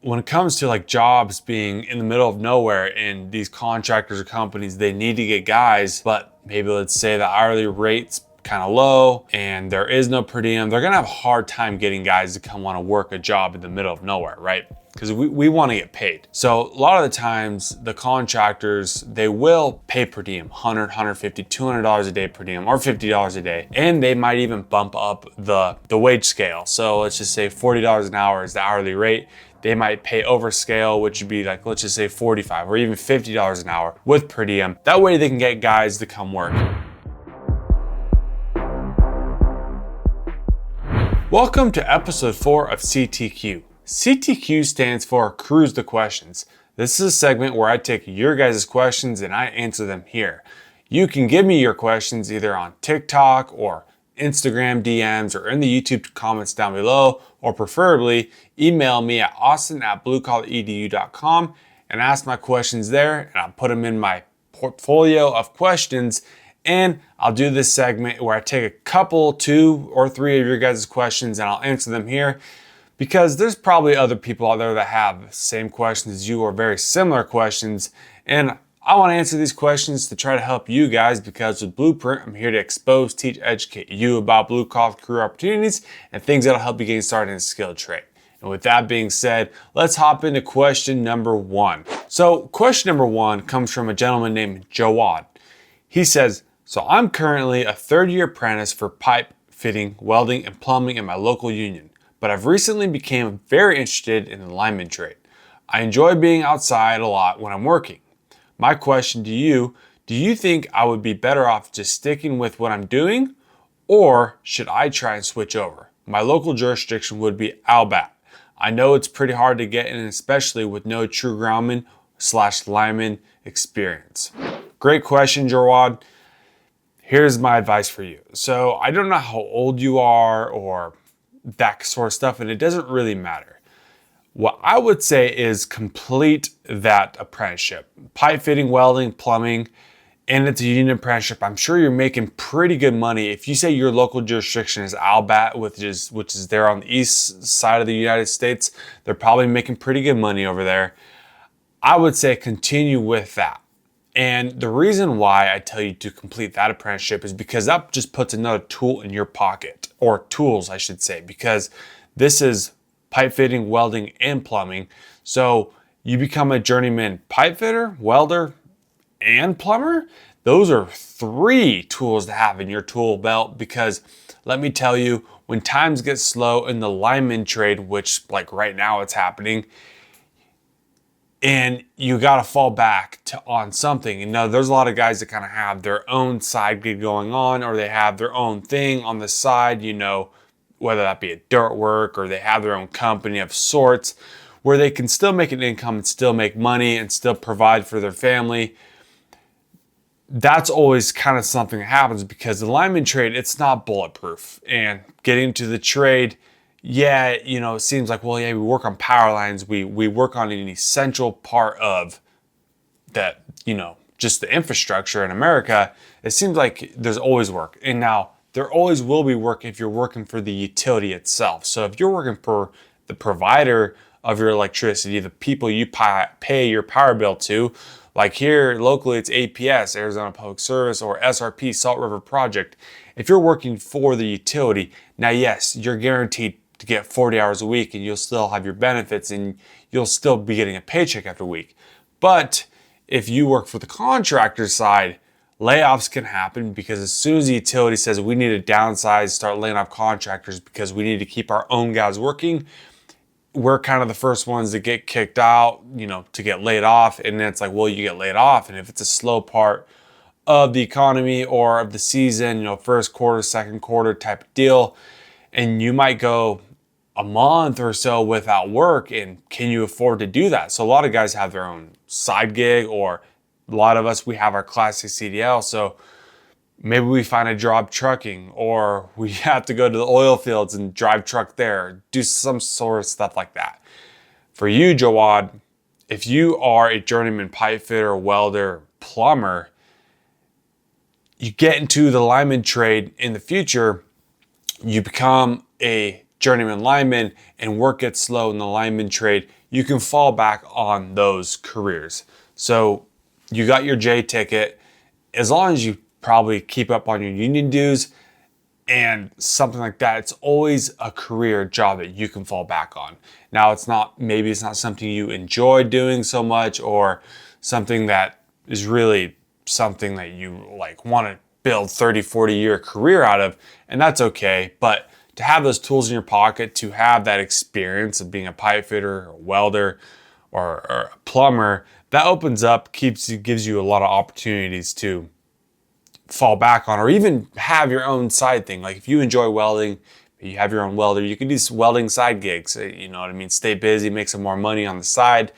when it comes to like jobs being in the middle of nowhere and these contractors or companies, they need to get guys, but maybe let's say the hourly rate's kind of low and there is no per diem, they're gonna have a hard time getting guys to come want to work a job in the middle of nowhere, right? Because we want to get paid. So a lot of the times the contractors, they will pay per diem, $100, $150, $200 a day per diem, or $50 a day. And they might even bump up the wage scale. So let's just say $40 an hour is the hourly rate. They might pay over scale, which would be like, let's just say 45 or even $50 an hour with per diem. That way they can get guys to come work. Welcome to episode 4 of CTQ. CTQ stands for Cruise the Questions. This is a segment where I take your guys' questions and I answer them here. You can give me your questions either on TikTok or Instagram DMs or in the YouTube comments down below, or preferably email me at austin@bluecollaredu.com and ask my questions there, and I'll put them in my portfolio of questions. And I'll do this segment where I take a couple, 2 or 3 of your guys' questions and I'll answer them here, because there's probably other people out there that have the same questions as you or very similar questions. And I want to answer these questions to try to help you guys, because with Blueprint, I'm here to expose, teach, educate you about blue-collar career opportunities and things that'll help you get started in a skilled trade. And with that being said, let's hop into question number 1. So question number 1 comes from a gentleman named Jawad. He says, so I'm currently a third-year apprentice for pipe fitting, welding, and plumbing in my local union, but I've recently become very interested in the lineman trade. I enjoy being outside a lot when I'm working. My question to you, do you think I would be better off just sticking with what I'm doing, or should I try and switch over? My local jurisdiction would be Albat. I know it's pretty hard to get in, especially with no true groundman/lineman experience. Great question, Jawad. Here's my advice for you. So I don't know how old you are or that sort of stuff, and it doesn't really matter. What I would say is complete that apprenticeship. Pipe fitting, welding, plumbing, and it's a union apprenticeship. I'm sure you're making pretty good money. If you say your local jurisdiction is Albat, which is there on the east side of the United States, they're probably making pretty good money over there. I would say continue with that. And the reason why I tell you to complete that apprenticeship is because that just puts another tool in your pocket, or tools, I should say, because this is pipe fitting, welding, and plumbing. So you become a journeyman pipe fitter, welder, and plumber. Those are 3 tools to have in your tool belt, because let me tell you, when times get slow in the lineman trade, which like right now it's happening, and you got to fall back on something. And now there's a lot of guys that kind of have their own side gig going on, or they have their own thing on the side, whether that be a dirt work, or they have their own company of sorts where they can still make an income and still make money and still provide for their family. That's always kind of something that happens, because the lineman trade, it's not bulletproof. And getting into the trade, it seems like, we work on power lines. We work on an essential part of that, just the infrastructure in America. It seems like there's always work. And now there always will be work if you're working for the utility itself. So if you're working for the provider of your electricity, the people you pay your power bill to, like here locally, it's APS, Arizona Public Service, or SRP, Salt River Project. If you're working for the utility, now yes, you're guaranteed to get 40 hours a week, and you'll still have your benefits, and you'll still be getting a paycheck every week. But if you work for the contractor side, layoffs can happen, because as soon as the utility says we need to downsize, start laying off contractors because we need to keep our own guys working, we're kind of the first ones to get kicked out, to get laid off. And then it's like, you get laid off. And if it's a slow part of the economy or of the season, first quarter, second quarter type of deal, and you might go a month or so without work, and can you afford to do that? So a lot of guys have their own side gig, or a lot of us, we have our classic CDL. So maybe we find a job trucking, or we have to go to the oil fields and drive truck there, do some sort of stuff like that. For you, Jawad, if you are a journeyman pipe fitter, welder, plumber, you get into the lineman trade in the future, you become a journeyman lineman, and work gets slow in the lineman trade, you can fall back on those careers. So you got your J ticket, as long as you probably keep up on your union dues and something like that, it's always a career job that you can fall back on. Now maybe it's not something you enjoy doing so much, or something that is really something that you like want to build 30-40 year career out of, and that's okay. But to have those tools in your pocket, to have that experience of being a pipe fitter, or welder, or a plumber, that opens up, gives you a lot of opportunities to fall back on, or even have your own side thing. Like if you enjoy welding, you have your own welder, you can do welding side gigs, you know what I mean? Stay busy, make some more money on the side.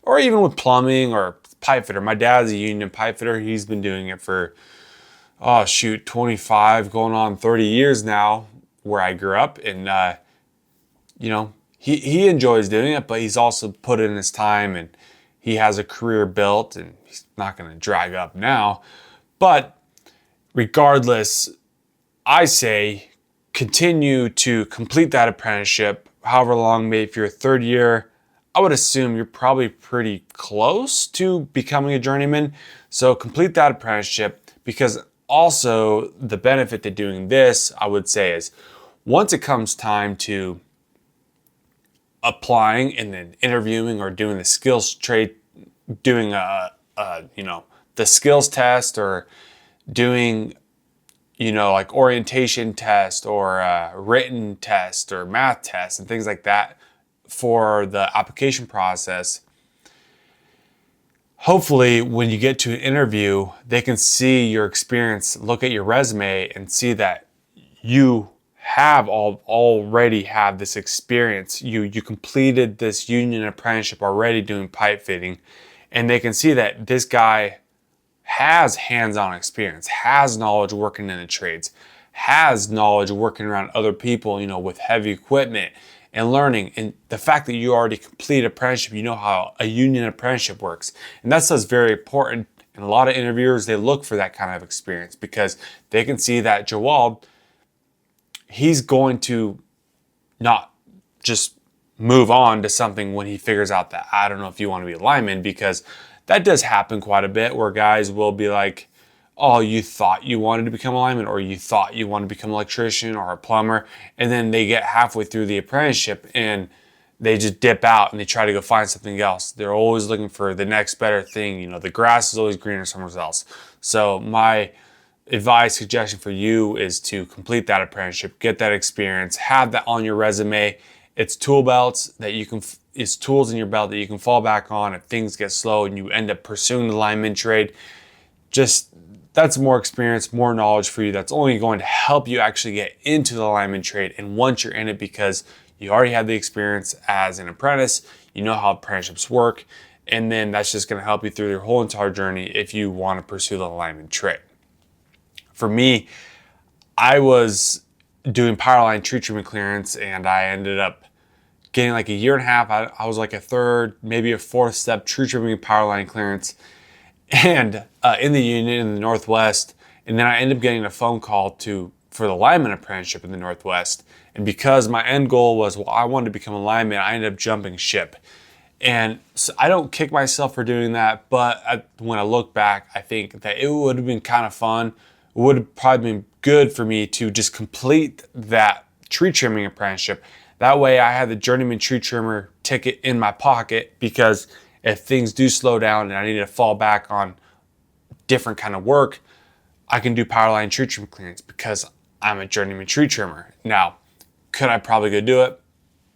Or even with plumbing or pipe fitter. My dad's a union pipe fitter. He's been doing it for, 25 going on 30 years now where I grew up. And, he enjoys doing it, but he's also put in his time and he has a career built, and he's not going to drag up now. But regardless, I say continue to complete that apprenticeship, however long, maybe if you're a third year, I would assume you're probably pretty close to becoming a journeyman. So complete that apprenticeship, because also the benefit to doing this, I would say, is once it comes time to applying and then interviewing or doing the skills trade, doing the skills test, or doing like orientation test, or a written test, or math test, and things like that for the application process. Hopefully when you get to an interview, they can see your experience, look at your resume, and see that you have already have this experience. You completed this union apprenticeship already doing pipe fitting, and they can see that this guy has hands-on experience, has knowledge working in the trades, has knowledge working around other people, with heavy equipment and learning. And the fact that you already completed apprenticeship, you know how a union apprenticeship works. And that's very important. And a lot of interviewers, they look for that kind of experience, because they can see that Jawad, he's going to not just move on to something when he figures out that, I don't know if you want to be a lineman, because that does happen quite a bit, where guys will be like, oh, you thought you wanted to become a lineman, or you thought you wanted to become an electrician or a plumber, and then they get halfway through the apprenticeship and they just dip out and they try to go find something else. They're always looking for the next better thing. The grass is always greener somewhere else. So my suggestion for you is to complete that apprenticeship, get that experience, have that on your resume. It's tools in your belt that you can fall back on if things get slow and you end up pursuing the lineman trade. That's more experience, more knowledge for you. That's only going to help you actually get into the lineman trade. And once you're in it, because you already have the experience as an apprentice, you know how apprenticeships work, and then that's just going to help you through your whole entire journey if you want to pursue the lineman trade. For me, I was doing power line tree treatment clearance, and I ended up getting like a year and a half. I was like a third, maybe a fourth step tree trimming power line clearance, and in the union in the Northwest. And then I ended up getting a phone call for the lineman apprenticeship in the Northwest. And because my end goal was, I wanted to become a lineman, I ended up jumping ship. And so I don't kick myself for doing that, but when I look back, I think that it would have been kind of fun. It would have probably been good for me to just complete that tree trimming apprenticeship. That way I had the journeyman tree trimmer ticket in my pocket, because if things do slow down and I need to fall back on different kind of work, I can do power line tree trim clearance because I'm a journeyman tree trimmer. Now, could I probably go do it?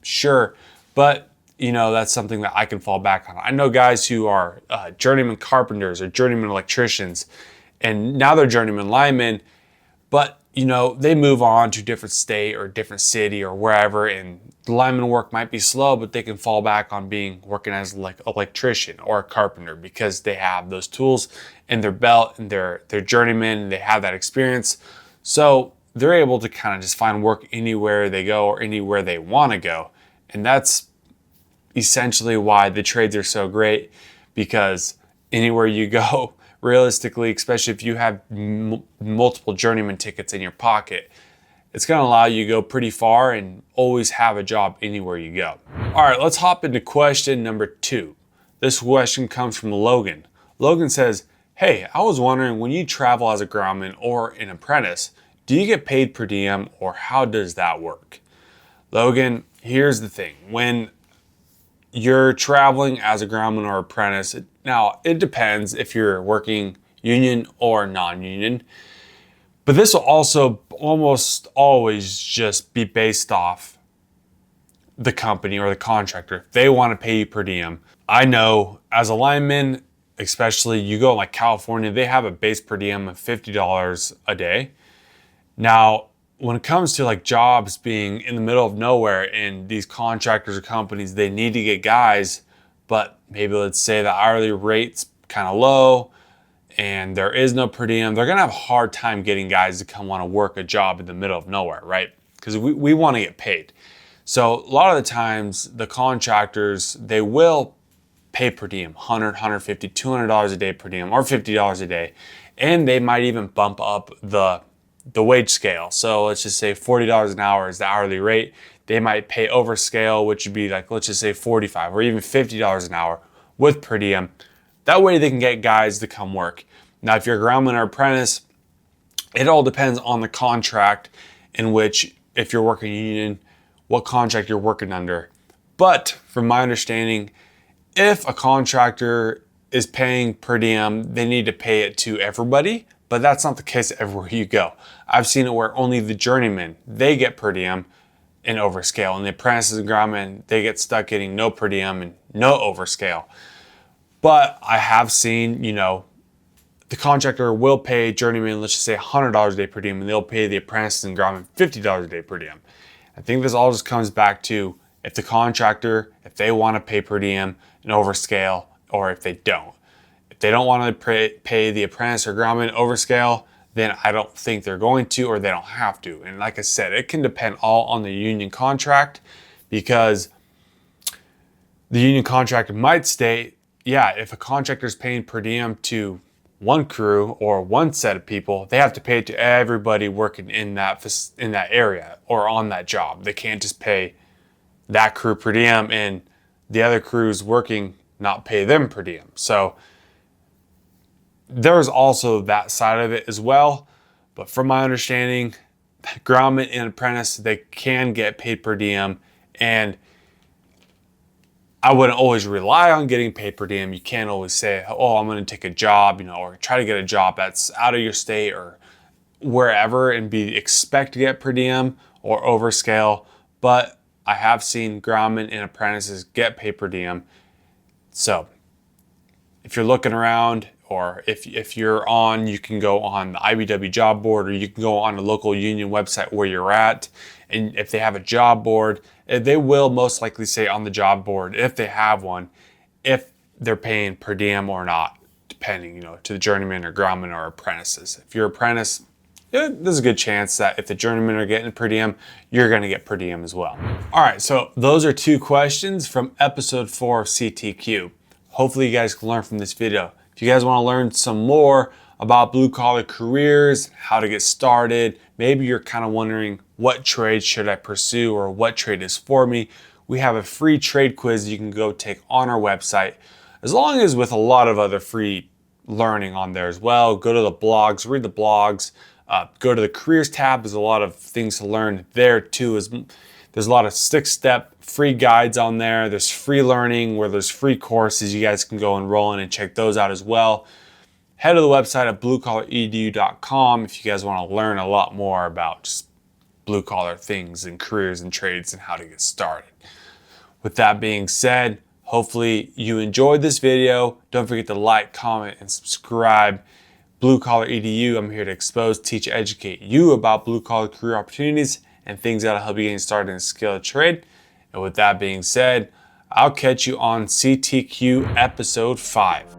Sure. But that's something that I can fall back on. I know guys who are journeyman carpenters or journeyman electricians, and now they're journeyman linemen, but they move on to different state or different city or wherever, and the lineman work might be slow, but they can fall back on working as like electrician or a carpenter, because they have those tools in their belt and they're journeyman and they have that experience. So they're able to kind of just find work anywhere they go or anywhere they want to go. And that's essentially why the trades are so great, because anywhere you go, realistically, especially if you have multiple journeyman tickets in your pocket, it's going to allow you to go pretty far and always have a job anywhere you go. All right, let's hop into question number 2. This question comes from Logan. Logan says, hey, I was wondering, when you travel as a groundman or an apprentice, do you get paid per diem, or how does that work? Logan, here's the thing. When you're traveling as a groundman or apprentice, now it depends if you're working union or non-union, but this will also almost always just be based off the company or the contractor. If they want to pay you per diem. I know as a lineman, especially you go like California, they have a base per diem of $50 a day. Now, when it comes to like jobs being in the middle of nowhere and these contractors or companies, they need to get guys, but maybe let's say the hourly rate's kind of low and there is no per diem, they're gonna have a hard time getting guys to come want to work a job in the middle of nowhere, right? Because we want to get paid. So a lot of the times the contractors, they will pay per diem, $100, $150, $200 a day per diem, or $50 a day. And they might even bump up the wage scale. So let's just say $40 an hour is the hourly rate. They might pay over scale, which would be like, let's just say $45 or even $50 an hour with per diem. That way they can get guys to come work. Now, if you're a groundman or apprentice, it all depends on the contract in which, if you're working union, what contract you're working under. But from my understanding, if a contractor is paying per diem, they need to pay it to everybody, but that's not the case everywhere you go. I've seen it where only the journeymen, they get per diem and overscale, and the apprentices and groundmen, they get stuck getting no per diem and no overscale. But I have seen, the contractor will pay journeymen, let's just say $100 a day per diem, and they'll pay the apprentices and groundmen $50 a day per diem. I think this all just comes back to if the contractor, if they want to pay per diem and overscale, or if they don't. If they don't want to pay the apprentice or groundman overscale, then I don't think they're going to, or they don't have to. And like I said, it can depend all on the union contract, because the union contract might state, yeah, if a contractor is paying per diem to one crew or one set of people, they have to pay it to everybody working in that area or on that job. They can't just pay that crew per diem and the other crews working not pay them per diem. So there's also that side of it as well. But from my understanding, groundman and apprentice, they can get paid per diem, and I wouldn't always rely on getting paid per diem. You can't always say, oh, I'm going to take a job, or try to get a job that's out of your state or wherever and expect to get per diem or overscale. But I have seen groundmen and apprentices get paid per diem. So if you're looking around, or if you're on, you can go on the IBW job board, or you can go on a local union website where you're at. And if they have a job board, they will most likely say on the job board, if they have one, if they're paying per diem or not, depending, to the journeyman or groundman or apprentices. If you're an apprentice, there's a good chance that if the journeymen are getting per diem, you're going to get per diem as well. All right, so those are 2 questions from episode 4 of CTQ. Hopefully you guys can learn from this video. If you guys want to learn some more about blue collar careers, how to get started, maybe you're kind of wondering, what trade should I pursue, or what trade is for me? We have a free trade quiz you can go take on our website, as long as with a lot of other free learning on there as well. Go to the blogs, read the blogs, go to the careers tab. There's a lot of things to learn there too. There's a lot of 6-step free guides on there. There's free learning where there's free courses. You guys can go enroll in and check those out as well. Head to the website at bluecollaredu.com if you guys want to learn a lot more about just blue collar things and careers and trades and how to get started. With that being said, hopefully you enjoyed this video. Don't forget to like, comment, and subscribe. Blue Collar EDU, I'm here to expose, teach, educate you about blue collar career opportunities and things that'll help you getting started in a skilled trade. And with that being said, I'll catch you on CTQ episode 5.